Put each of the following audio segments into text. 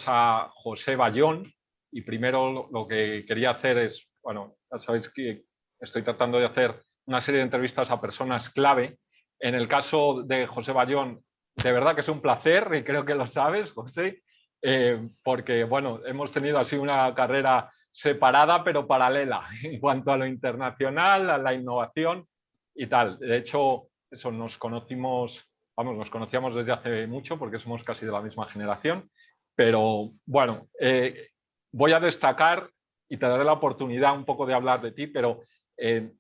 a José Bayón y primero lo que quería hacer es, bueno, ya sabéis que estoy tratando de hacer una serie de entrevistas a personas clave. En el caso de José Bayón, de verdad que es un placer y creo que lo sabes, José, porque, bueno, hemos tenido así una carrera separada pero paralela en cuanto a lo internacional, a la innovación y tal. De hecho, eso nos conocimos, vamos, nos conocíamos desde hace mucho porque somos casi de la misma generación. Pero bueno, voy a destacar y te daré la oportunidad un poco de hablar de ti, pero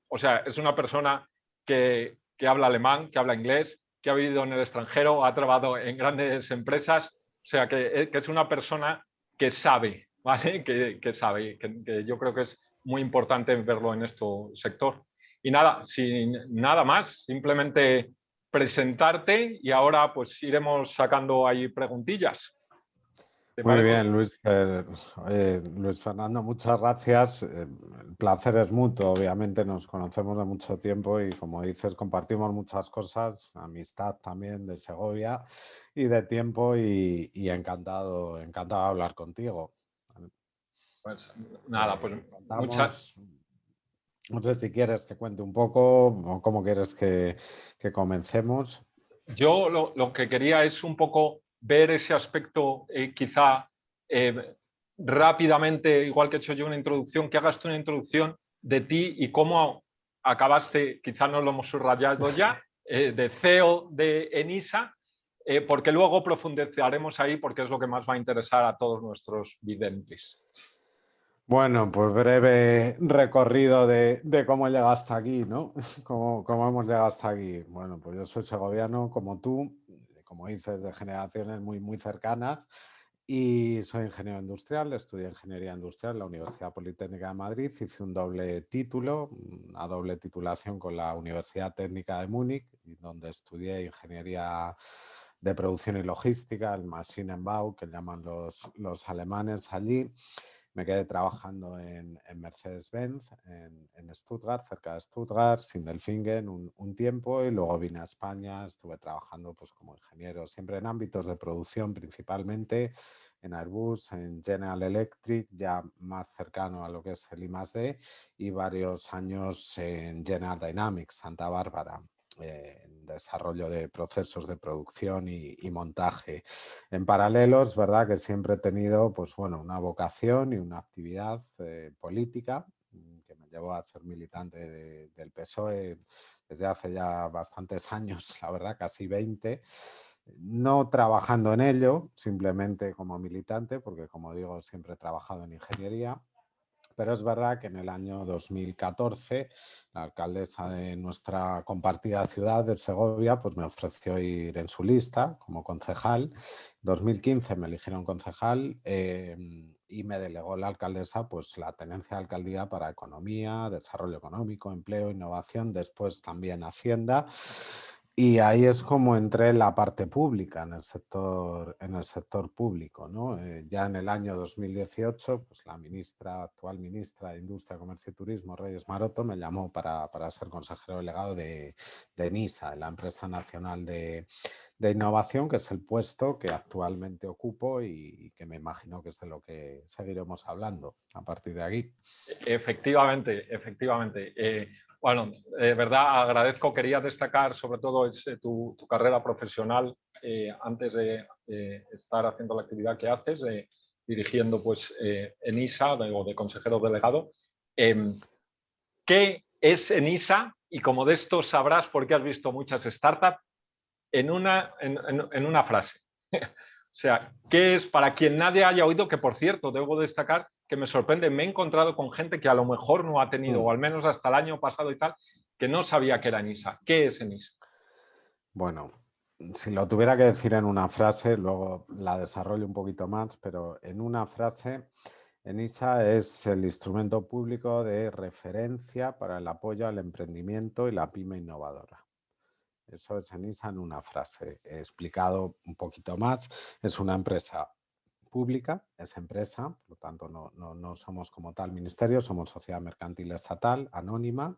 o sea, es una persona que habla alemán, que habla inglés, que ha vivido en el extranjero, ha trabajado en grandes empresas, o sea, que es una persona que sabe, ¿vale? Que sabe, que yo creo que es muy importante verlo en este sector. Y nada, sin nada más, simplemente presentarte y ahora pues iremos sacando ahí preguntillas. ¿Te Muy parece? bien, Luis Fernando, muchas gracias. El placer es mutuo, obviamente nos conocemos de mucho tiempo y como dices, compartimos muchas cosas, amistad también de Segovia y de tiempo y encantado de hablar contigo. Pues nada, pues muchas. Contamos, no sé si quieres que cuente un poco o cómo quieres que comencemos. Yo lo que quería es un poco ver ese aspecto, quizá eh, rápidamente, igual que he hecho yo una introducción, que hagas tú una introducción de ti y cómo acabaste, quizá no lo hemos subrayado ya, de CEO de ENISA, porque luego profundizaremos ahí porque es lo que más va a interesar a todos nuestros videntes. Bueno, pues breve recorrido de cómo llega hasta aquí, ¿no? Cómo hemos llegado hasta aquí. Bueno, pues yo soy segoviano como tú, como dices, de generaciones muy cercanas y soy ingeniero industrial, estudié ingeniería industrial en la Universidad Politécnica de Madrid, hice un doble título, una doble titulación con la Universidad Técnica de Múnich, donde estudié ingeniería de producción y logística, el Maschinenbau, que llaman los alemanes allí. Me quedé trabajando en Mercedes-Benz, en Stuttgart, cerca de Stuttgart, Sindelfingen, un tiempo, y luego vine a España, estuve trabajando pues, como ingeniero, siempre en ámbitos de producción principalmente, en Airbus, en General Electric, ya más cercano a lo que es el I+D, y varios años en General Dynamics, Santa Bárbara, en desarrollo de procesos de producción y montaje. En paralelo, es verdad que siempre he tenido pues, bueno, una vocación y una actividad política que me llevó a ser militante del PSOE desde hace ya bastantes años, la verdad, casi 20, no trabajando en ello, simplemente como militante, porque como digo, siempre he trabajado en ingeniería. Pero es verdad que en el año 2014 la alcaldesa de nuestra compartida ciudad de Segovia pues me ofreció ir en su lista como concejal. En 2015 me eligieron concejal y me delegó la alcaldesa pues la tenencia de alcaldía para economía, desarrollo económico, empleo, innovación, después también Hacienda. Y ahí es como entré en la parte pública, en el sector público, ¿no? Ya en el año 2018, pues la actual ministra de Industria, Comercio y Turismo, Reyes Maroto, me llamó para ser consejero delegado de ENISA, la empresa nacional de innovación, que es el puesto que actualmente ocupo y que me imagino que es de lo que seguiremos hablando a partir de aquí. Efectivamente, efectivamente. Bueno, de verdad agradezco, quería destacar sobre todo tu carrera profesional antes de estar haciendo la actividad que haces, dirigiendo pues ENISA o de consejero delegado. ¿Qué es ENISA? Y como de esto sabrás porque has visto muchas startups, en una frase. O sea, ¿qué es para quien nadie haya oído? Que por cierto, debo destacar que me sorprende, me he encontrado con gente que a lo mejor no ha tenido, o al menos hasta el año pasado y tal, que no sabía que era ENISA. ¿Qué es ENISA? Bueno, si lo tuviera que decir en una frase, luego la desarrollo un poquito más, pero en una frase, ENISA es el instrumento público de referencia para el apoyo al emprendimiento y la pyme innovadora. Eso es ENISA en una frase. He explicado un poquito más. Es una empresa pública, es empresa, por lo tanto no somos como tal ministerio, somos sociedad mercantil estatal, anónima,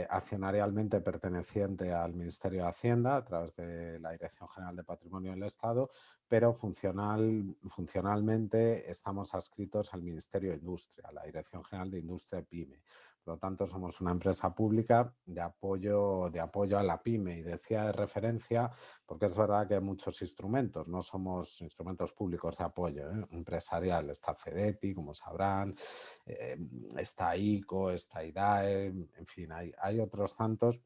accionarialmente perteneciente al Ministerio de Hacienda a través de la Dirección General de Patrimonio del Estado, pero funcionalmente estamos adscritos al Ministerio de Industria, a la Dirección General de Industria y Pyme. Por lo tanto, somos una empresa pública de apoyo a la pyme, y decía de referencia porque es verdad que hay muchos instrumentos, no somos instrumentos públicos de apoyo empresarial. Está CEDETI, como sabrán, eh, está ICO, está IDAE, en fin, hay otros tantos.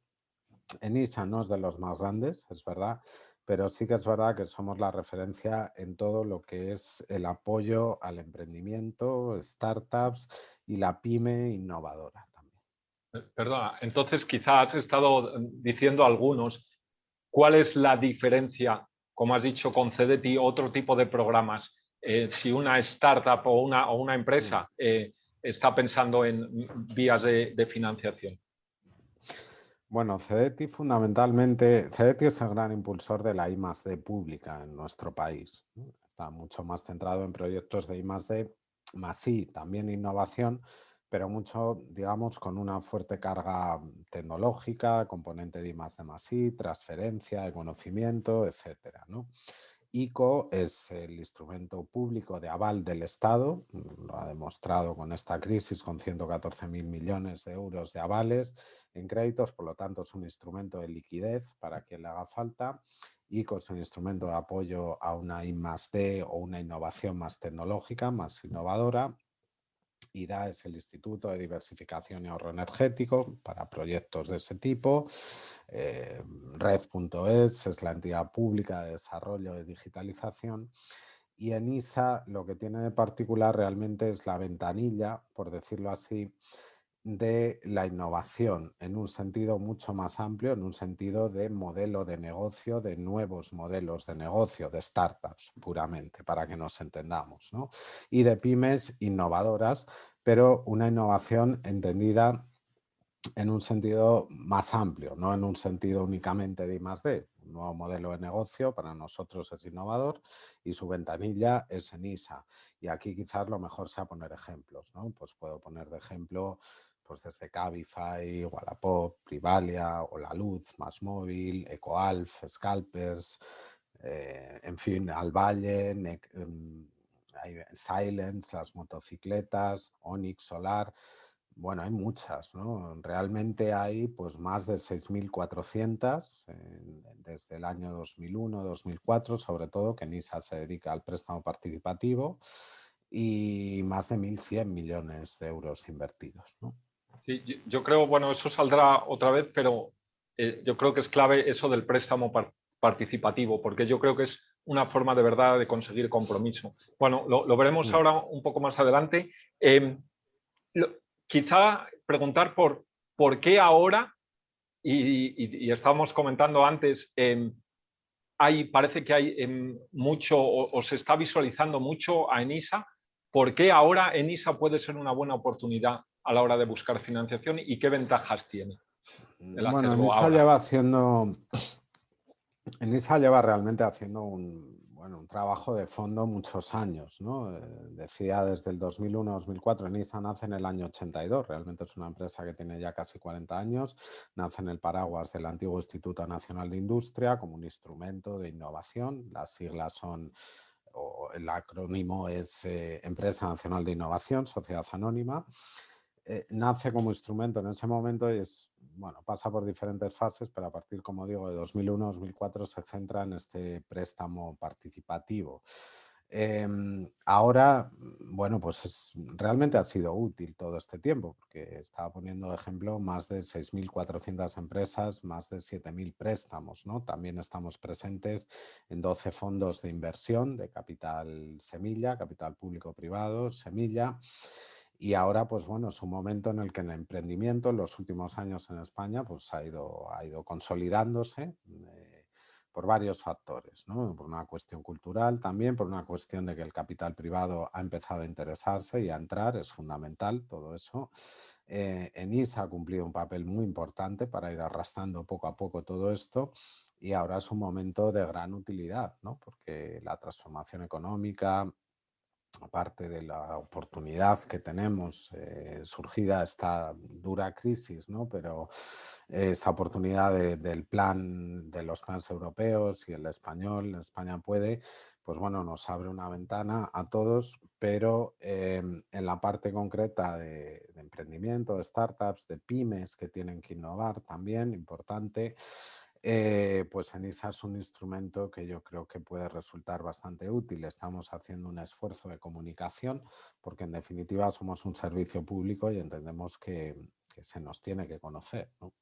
ENISA no es de los más grandes, es verdad, pero sí que es verdad que somos la referencia en todo lo que es el apoyo al emprendimiento, startups y la pyme innovadora también. Perdona, entonces quizás has estado diciendo a algunos cuál es la diferencia, como has dicho, con CEDETI, otro tipo de programas. Si una startup o una empresa está pensando en vías de financiación. Bueno, CEDETI fundamentalmente, CEDETI es el gran impulsor de la I+D pública en nuestro país, ¿no? Está mucho más centrado en proyectos de I+D, más I, también innovación, pero mucho, digamos, con una fuerte carga tecnológica, componente de I+D más I, transferencia de conocimiento, etcétera, ¿no? ICO es el instrumento público de aval del Estado, lo ha demostrado con esta crisis, con 114.000 millones de euros de avales en créditos, por lo tanto es un instrumento de liquidez para quien le haga falta. ICO es un instrumento de apoyo a una I+D o una innovación más tecnológica, más innovadora. IDA es el Instituto de Diversificación y Ahorro Energético para proyectos de ese tipo. Red.es es la entidad pública de desarrollo de digitalización. Y ENISA lo que tiene de particular realmente es la ventanilla, por decirlo así, de la innovación en un sentido mucho más amplio, en un sentido de modelo de negocio, de nuevos modelos de negocio, de startups puramente, para que nos entendamos, ¿no? Y de pymes innovadoras, pero una innovación entendida en un sentido más amplio, no en un sentido únicamente de I+D. Un nuevo modelo de negocio para nosotros es innovador y su ventanilla es ENISA. Y aquí quizás lo mejor sea poner ejemplos, ¿no? Pues puedo poner de ejemplo pues desde Cabify, Wallapop, Privalia o La Luz, Más Móvil, EcoAlf, Scalpers, en fin, Alvalle, Silence, las motocicletas, Onix, Solar. Bueno, hay muchas, ¿no? Realmente hay pues más de 6.400 desde el año 2001-2004, sobre todo, que NISA se dedica al préstamo participativo, y más de 1.100 millones de euros invertidos, ¿no? Sí, yo creo, bueno, eso saldrá otra vez, pero yo creo que es clave eso del préstamo participativo, porque yo creo que es una forma de verdad de conseguir compromiso. Bueno, lo veremos ahora un poco más adelante. Eh, Quizá preguntar por qué ahora, y estábamos comentando antes, parece que hay mucho, o se está visualizando mucho a ENISA. ¿Por qué ahora ENISA puede ser una buena oportunidad a la hora de buscar financiación y qué ventajas tiene el Bueno, hacerlo ahora? ENISA lleva realmente haciendo un trabajo de fondo muchos años, ¿no? Decía desde el 2001-2004, ENISA nace en el año 82, realmente es una empresa que tiene ya casi 40 años, nace en el paraguas del antiguo Instituto Nacional de Industria como un instrumento de innovación. Las siglas son, o el acrónimo es Empresa Nacional de Innovación, Sociedad Anónima. Nace como instrumento en ese momento y pasa por diferentes fases, pero a partir, como digo, de 2001-2004 se centra en este préstamo participativo. Ahora, pues realmente ha sido útil todo este tiempo, porque estaba poniendo de ejemplo más de 6.400 empresas, más de 7.000 préstamos, ¿no? También estamos presentes en 12 fondos de inversión de capital semilla, capital público-privado, semilla. Y ahora, es un momento en el que el emprendimiento en los últimos años en España ha ido consolidándose por varios factores, ¿no? Por una cuestión cultural también, por una cuestión de que el capital privado ha empezado a interesarse y a entrar, es fundamental todo eso. ENISA ha cumplido un papel muy importante para ir arrastrando poco a poco todo esto. Y ahora es un momento de gran utilidad, ¿no? Porque la transformación económica, aparte de la oportunidad que tenemos surgida esta dura crisis, ¿no? Pero esta oportunidad del plan, de los planes europeos y el español, España puede, pues bueno, nos abre una ventana a todos, pero en la parte concreta de emprendimiento, de startups, de pymes que tienen que innovar también, importante, pues ENISA es un instrumento que yo creo que puede resultar bastante útil. Estamos haciendo un esfuerzo de comunicación porque en definitiva somos un servicio público y entendemos que se nos tiene que conocer, ¿no?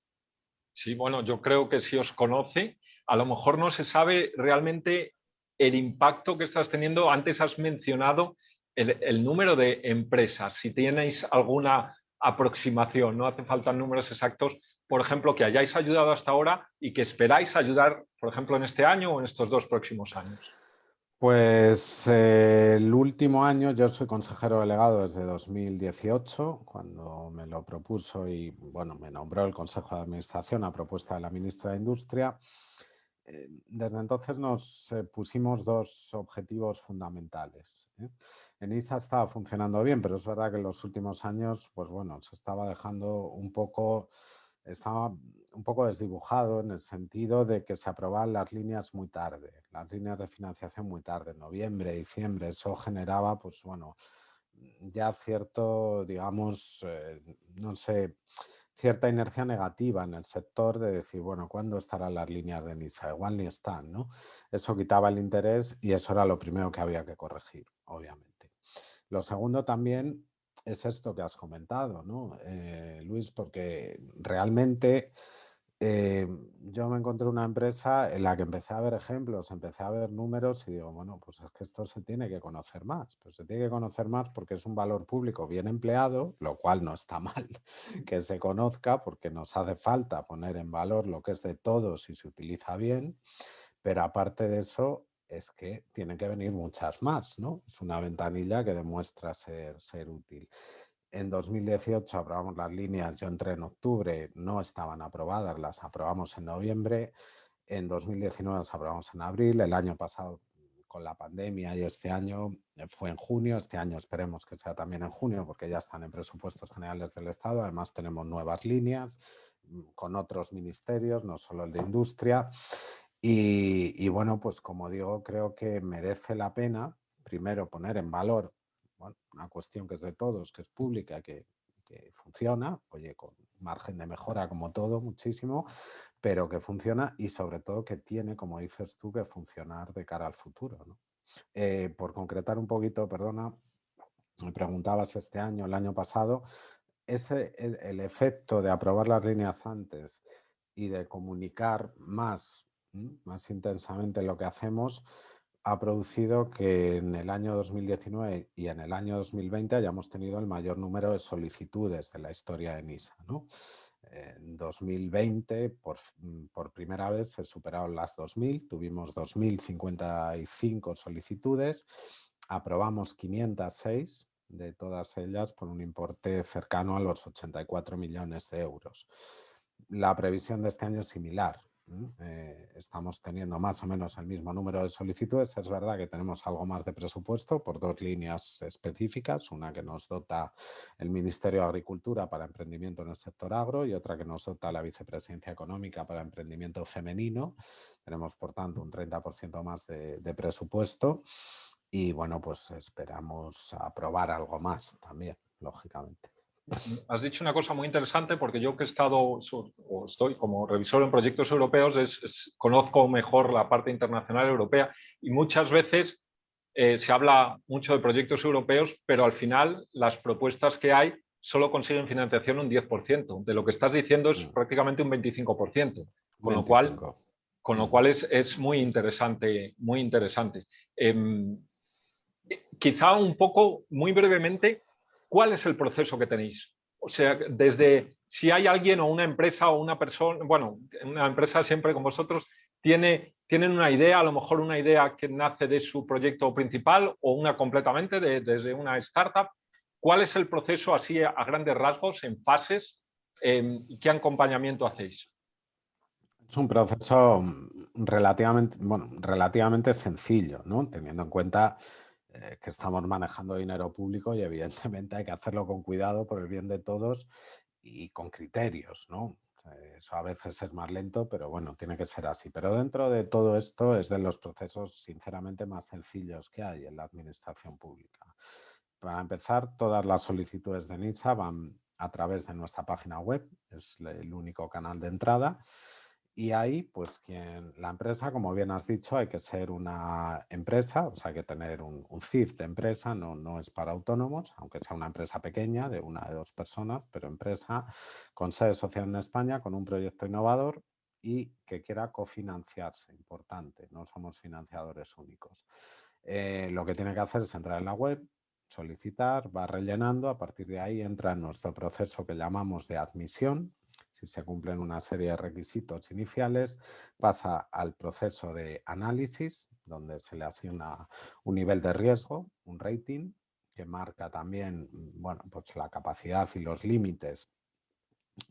Sí, bueno, yo creo que si os conoce, a lo mejor no se sabe realmente el impacto que estás teniendo. Antes has mencionado el número de empresas. Si tenéis alguna aproximación, no hace falta números exactos, por ejemplo, que hayáis ayudado hasta ahora y que esperáis ayudar, por ejemplo, en este año o en estos 2 próximos años. Pues el último año, yo soy consejero delegado desde 2018, cuando me lo propuso y bueno, me nombró el Consejo de Administración a propuesta de la ministra de Industria. Desde entonces nos pusimos dos objetivos fundamentales, ¿eh? ENISA estaba funcionando bien, pero es verdad que en los últimos años, pues bueno, se estaba dejando un poco, estaba un poco desdibujado en el sentido de que se aprobaban las líneas muy tarde, las líneas de financiación muy tarde, en noviembre, diciembre. Eso generaba, pues bueno, ya cierto, digamos, no sé, cierta inercia negativa en el sector de decir, bueno, ¿cuándo estarán las líneas de NISA? Igual ni están, ¿no? Eso quitaba el interés y eso era lo primero que había que corregir, obviamente. Lo segundo también es esto que has comentado, ¿no? Luis, porque realmente yo me encontré una empresa en la que empecé a ver ejemplos, empecé a ver números y digo, bueno, pues es que esto se tiene que conocer más, pues se tiene que conocer más porque es un valor público bien empleado, lo cual no está mal que se conozca porque nos hace falta poner en valor lo que es de todos y se utiliza bien, pero aparte de eso es que tienen que venir muchas más, ¿no? Es una ventanilla que demuestra ser útil. En 2018 aprobamos las líneas, yo entré en octubre, no estaban aprobadas, las aprobamos en noviembre, en 2019 las aprobamos en abril, el año pasado con la pandemia y este año fue en junio, este año esperemos que sea también en junio porque ya están en presupuestos generales del Estado, además tenemos nuevas líneas con otros ministerios, no solo el de industria y bueno, pues como digo, creo que merece la pena primero poner en valor, bueno, una cuestión que es de todos, que es pública, que funciona, oye, con margen de mejora como todo, muchísimo, pero que funciona y sobre todo que tiene, como dices tú, que funcionar de cara al futuro, ¿no? Por concretar un poquito, perdona, me preguntabas este año, el año pasado, el efecto de aprobar las líneas antes y de comunicar más, más intensamente lo que hacemos, ha producido que en el año 2019 y en el año 2020 hayamos tenido el mayor número de solicitudes de la historia de NISA, ¿no? En 2020, por primera vez, se superaron las 2.000, tuvimos 2.055 solicitudes, aprobamos 506 de todas ellas por un importe cercano a los 84 millones de euros. La previsión de este año es similar. Estamos teniendo más o menos el mismo número de solicitudes. Es verdad que tenemos algo más de presupuesto por dos líneas específicas, una que nos dota el Ministerio de Agricultura para emprendimiento en el sector agro y otra que nos dota la Vicepresidencia Económica para emprendimiento femenino. Tenemos, por tanto, un 30% más de presupuesto y, bueno, pues esperamos aprobar algo más también, lógicamente. Has dicho una cosa muy interesante porque yo que he estado o estoy como revisor en proyectos europeos conozco mejor la parte internacional europea y muchas veces se habla mucho de proyectos europeos, pero al final las propuestas que hay solo consiguen financiación un 10%. De lo que estás diciendo es prácticamente un 25%, con lo cual, 25. es muy interesante, muy interesante. Quizá un poco, muy brevemente, ¿cuál es el proceso que tenéis? O sea, desde si hay alguien o una empresa o una persona, bueno, una empresa siempre con vosotros, tienen una idea, a lo mejor una idea que nace de su proyecto principal o una completamente desde una startup. ¿Cuál es el proceso así a grandes rasgos, en fases? ¿Y qué acompañamiento hacéis? Es un proceso relativamente, bueno, relativamente sencillo, ¿no? Teniendo en cuenta que estamos manejando dinero público y evidentemente hay que hacerlo con cuidado por el bien de todos y con criterios, ¿no? O Eso a veces es más lento, pero bueno, tiene que ser así. Pero dentro de todo esto es de los procesos, sinceramente, más sencillos que hay en la administración pública. Para empezar, todas las solicitudes de NISA van a través de nuestra página web, es el único canal de entrada. Y ahí, pues la empresa, como bien has dicho, hay que ser una empresa, o sea, hay que tener un CIF de empresa, no es para autónomos, aunque sea una empresa pequeña de 1 o 2 personas, pero empresa con sede social en España, con un proyecto innovador y que quiera cofinanciarse, importante, no somos financiadores únicos. Lo que tiene que hacer es entrar en la web, solicitar, va rellenando, a partir de ahí entra en nuestro proceso que llamamos de admisión. Si se cumplen una serie de requisitos iniciales, pasa al proceso de análisis, donde se le asigna un nivel de riesgo, un rating, que marca también, bueno, pues la capacidad y los límites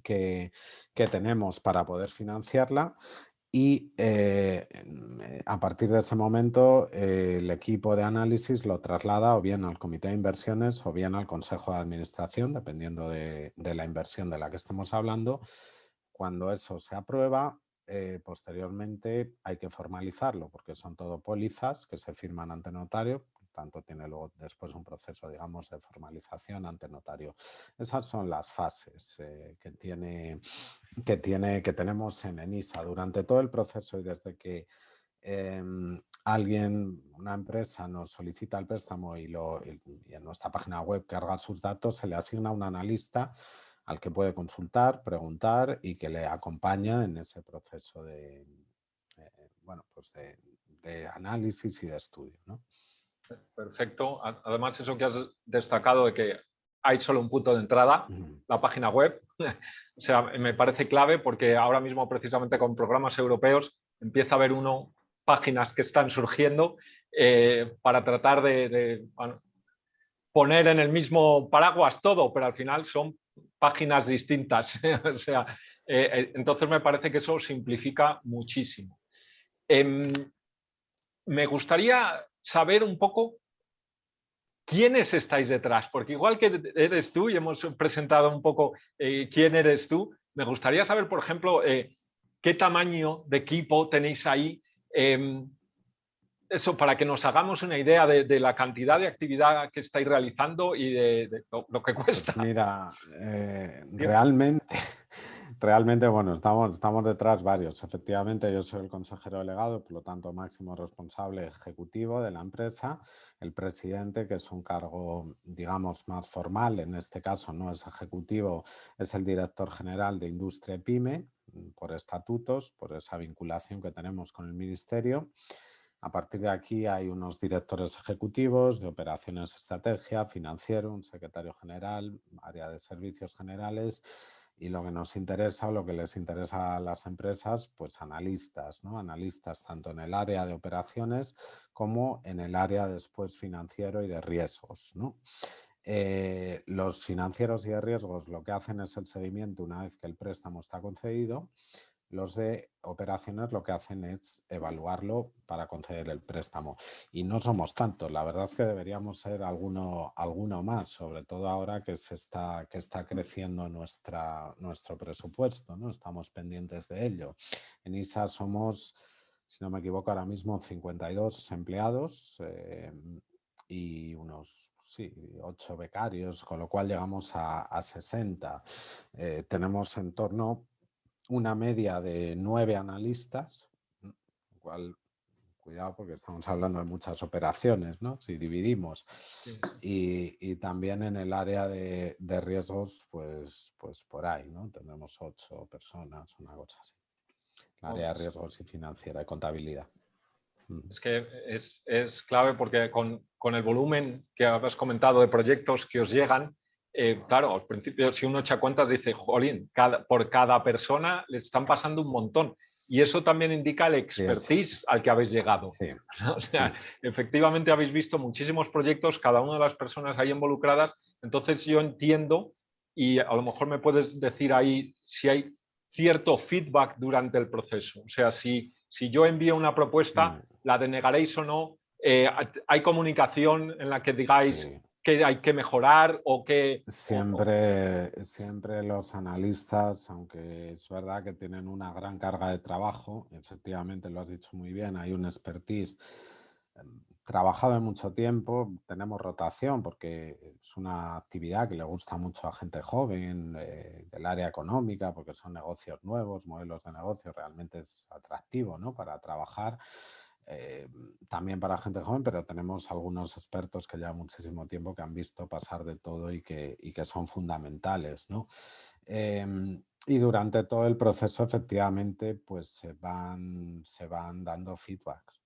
que tenemos para poder financiarla. Y a partir de ese momento el equipo de análisis lo traslada o bien al comité de inversiones o bien al consejo de administración, dependiendo de la inversión de la que estemos hablando. Cuando eso se aprueba, posteriormente hay que formalizarlo porque son todo pólizas que se firman ante notario. Por tanto, tiene luego después un proceso, digamos, de formalización ante notario. Esas son las fases que tenemos en ENISA durante todo el proceso y desde que una empresa nos solicita el préstamo y en nuestra página web carga sus datos, se le asigna un analista al que puede consultar, preguntar y que le acompaña en ese proceso bueno, pues de análisis y de estudio, ¿no? Perfecto. Además, eso que has destacado de que hay solo un punto de entrada, la página web. O sea, me parece clave porque ahora mismo precisamente con programas europeos empieza a haber páginas que están surgiendo para tratar de bueno, poner en el mismo paraguas todo, pero al final son páginas distintas. O sea, entonces me parece que eso simplifica muchísimo. Me gustaría saber un poco quiénes estáis detrás, porque igual que eres tú y hemos presentado un poco quién eres tú, me gustaría saber, por ejemplo, qué tamaño de equipo tenéis ahí. Eso, para que nos hagamos una idea de la cantidad de actividad que estáis realizando y de lo que cuesta. Pues mira, realmente, bueno, estamos detrás varios. Efectivamente, yo soy el consejero delegado, por lo tanto, máximo responsable ejecutivo de la empresa. El presidente, que es un cargo, digamos, más formal, en este caso no es ejecutivo, es el director general de Industria y Pyme, por estatutos, por esa vinculación que tenemos con el ministerio. A partir de aquí hay unos directores ejecutivos de operaciones, estrategia, financiero, un secretario general, área de servicios generales y lo que nos interesa o lo que les interesa a las empresas, pues analistas, ¿no? Analistas tanto en el área de operaciones como en el área después financiero y de riesgos, ¿no? Los financieros y de riesgos lo que hacen es el seguimiento una vez que el préstamo está concedido. Los de operaciones lo que hacen es evaluarlo para conceder el préstamo. Y no somos tantos, la verdad es que deberíamos ser alguno más, sobre todo ahora que está creciendo nuestro presupuesto, ¿no? Estamos pendientes de ello. En ISA somos, si no me equivoco, ahora mismo 52 empleados y unos 8 becarios, con lo cual llegamos a 60. Tenemos en torno una media de 9 analistas, lo cual, cuidado porque estamos hablando de muchas operaciones, ¿no? Si dividimos. Sí. Y también en el área de riesgos, pues por ahí, ¿no? Tenemos 8 personas, una cosa así. El área de riesgos y financiera y contabilidad. Es que es clave porque con el volumen que habéis comentado de proyectos que os llegan, claro, al principio si uno echa cuentas dice, jolín, por cada persona le están pasando un montón. Y eso también indica el expertise al que habéis llegado. Sí. O sea, efectivamente habéis visto muchísimos proyectos, cada una de las personas ahí involucradas. Entonces yo entiendo, y a lo mejor me puedes decir ahí si hay cierto feedback durante el proceso. O sea, si yo envío una propuesta, ¿la denegaréis o no? ¿Hay comunicación en la que digáis, qué hay que mejorar o qué... Siempre los analistas, aunque es verdad que tienen una gran carga de trabajo, efectivamente lo has dicho muy bien, hay un expertise trabajado en mucho tiempo, tenemos rotación porque es una actividad que le gusta mucho a gente joven del área económica, porque son negocios nuevos, modelos de negocio, realmente es atractivo, ¿no?, para trabajar. También para gente joven, pero tenemos algunos expertos que llevan muchísimo tiempo que han visto pasar de todo y que son fundamentales, ¿no? Y durante todo el proceso, efectivamente, pues se van dando feedbacks,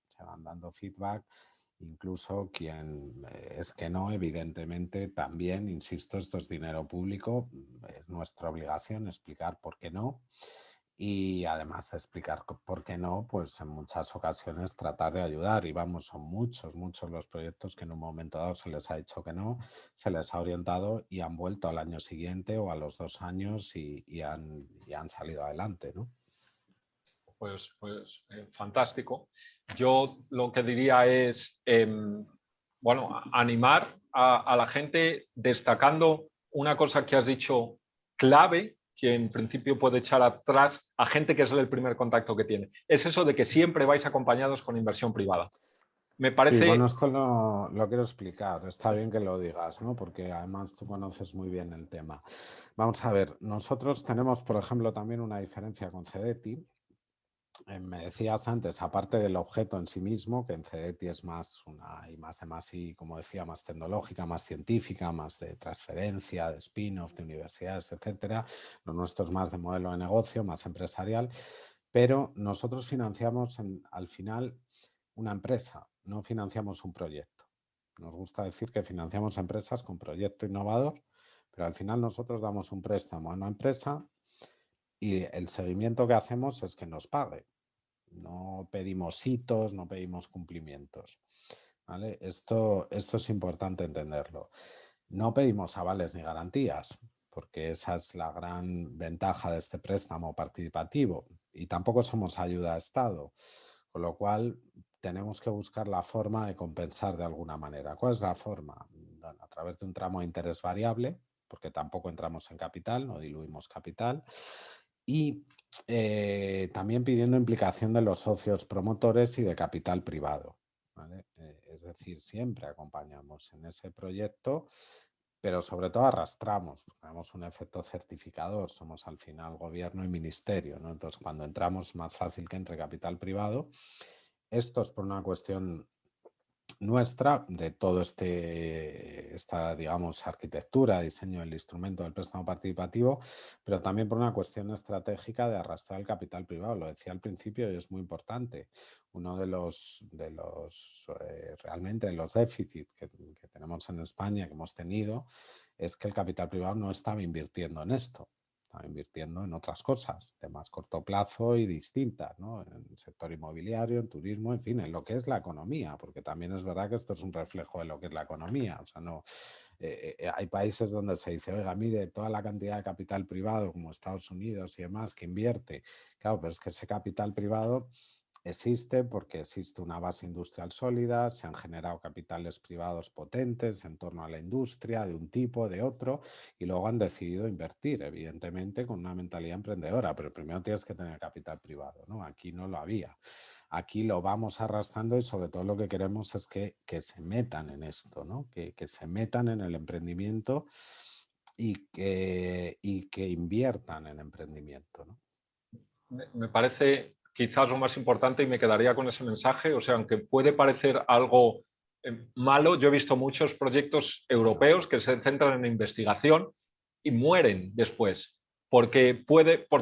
incluso quien es que no, evidentemente también, insisto, esto es dinero público, es nuestra obligación explicar por qué no. Y además de explicar por qué no, pues en muchas ocasiones tratar de ayudar. Y vamos, son muchos los proyectos que en un momento dado se les ha dicho que no, se les ha orientado y han vuelto al año siguiente o a los 2 años y han salido adelante, ¿no? Pues fantástico. Yo lo que diría es, bueno, animar a la gente destacando una cosa que has dicho clave, que en principio puede echar atrás a gente que es el primer contacto que tiene. Es eso de que siempre vais acompañados con inversión privada. Me Sí, bueno, parece... esto lo quiero explicar. Está bien que lo digas, ¿no? Porque además tú conoces muy bien el tema. Vamos a ver, nosotros tenemos, por ejemplo, también una diferencia con Cedeti. Me decías antes, aparte del objeto en sí mismo, que en Cedeti es más una I más de más I, como decía, más tecnológica, más científica, más de transferencia, de spin-off, de universidades, etcétera. Lo nuestro es más de modelo de negocio, más empresarial, pero nosotros financiamos al final una empresa, no financiamos un proyecto. Nos gusta decir que financiamos empresas con proyecto innovador, pero al final nosotros damos un préstamo a una empresa y el seguimiento que hacemos es que nos pague. No pedimos hitos, no pedimos cumplimientos, ¿vale? Esto es importante entenderlo. No pedimos avales ni garantías, porque esa es la gran ventaja de este préstamo participativo. Y tampoco somos ayuda a Estado, con lo cual tenemos que buscar la forma de compensar de alguna manera. ¿Cuál es la forma? Bueno, a través de un tramo de interés variable, porque tampoco entramos en capital, no diluimos capital. Y también pidiendo implicación de los socios promotores y de capital privado, ¿vale? Es decir, siempre acompañamos en ese proyecto, pero sobre todo arrastramos, tenemos un efecto certificador, somos al final gobierno y ministerio, ¿no? Entonces, cuando entramos, más fácil que entre capital privado. Esto es por una cuestión nuestra de todo esta, digamos, arquitectura, diseño del instrumento del préstamo participativo, pero también por una cuestión estratégica de arrastrar el capital privado. Lo decía al principio y es muy importante. Uno de los realmente de los déficits que tenemos en España, que hemos tenido, es que el capital privado no estaba invirtiendo en esto. Estaba invirtiendo en otras cosas de más corto plazo y distintas, ¿no? En el sector inmobiliario, en turismo, en fin, en lo que es la economía, porque también es verdad que esto es un reflejo de lo que es la economía. O sea, no, hay países donde se dice, oiga, mire, toda la cantidad de capital privado, como Estados Unidos y demás, que invierte. Claro, pero es que ese capital privado existe porque existe una base industrial sólida, se han generado capitales privados potentes en torno a la industria de un tipo, de otro, y luego han decidido invertir, evidentemente, con una mentalidad emprendedora, pero primero tienes que tener capital privado, ¿no? Aquí no lo había. Aquí lo vamos arrastrando y sobre todo lo que queremos es que se metan en esto, ¿no? Que se metan en el emprendimiento y que inviertan en emprendimiento, ¿no? Me parece quizás lo más importante y me quedaría con ese mensaje. O sea, aunque puede parecer algo malo, yo he visto muchos proyectos europeos que se centran en investigación y mueren después, porque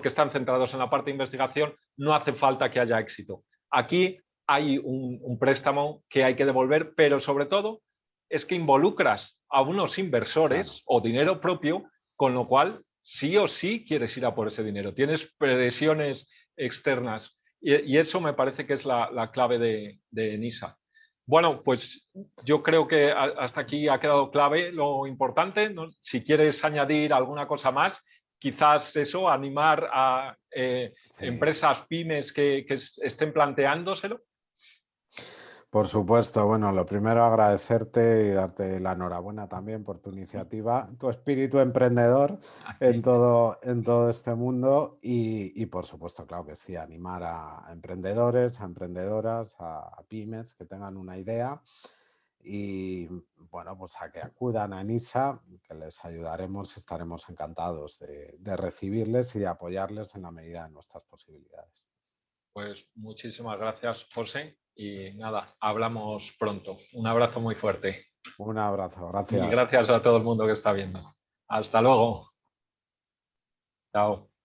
están centrados en la parte de investigación, no hace falta que haya éxito. Aquí hay un préstamo que hay que devolver, pero sobre todo es que involucras a unos inversores Claro. o dinero propio, con lo cual sí o sí quieres ir a por ese dinero. Tienes presiones externas y eso me parece que es la clave de NISA. Bueno, pues yo creo que hasta aquí ha quedado clave lo importante, ¿no? Si quieres añadir alguna cosa más, quizás eso, animar a Sí. empresas pymes que estén planteándoselo. Por supuesto, bueno, lo primero agradecerte y darte la enhorabuena también por tu iniciativa, tu espíritu emprendedor en todo este mundo y por supuesto, claro que sí, animar a emprendedores, a emprendedoras, a pymes que tengan una idea y bueno, pues a que acudan a ENISA, que les ayudaremos, estaremos encantados de recibirles y de apoyarles en la medida de nuestras posibilidades. Pues muchísimas gracias, José. Y nada, hablamos pronto. Un abrazo muy fuerte. Un abrazo, Y gracias. gracias a todo el mundo que está viendo. Hasta luego. Chao.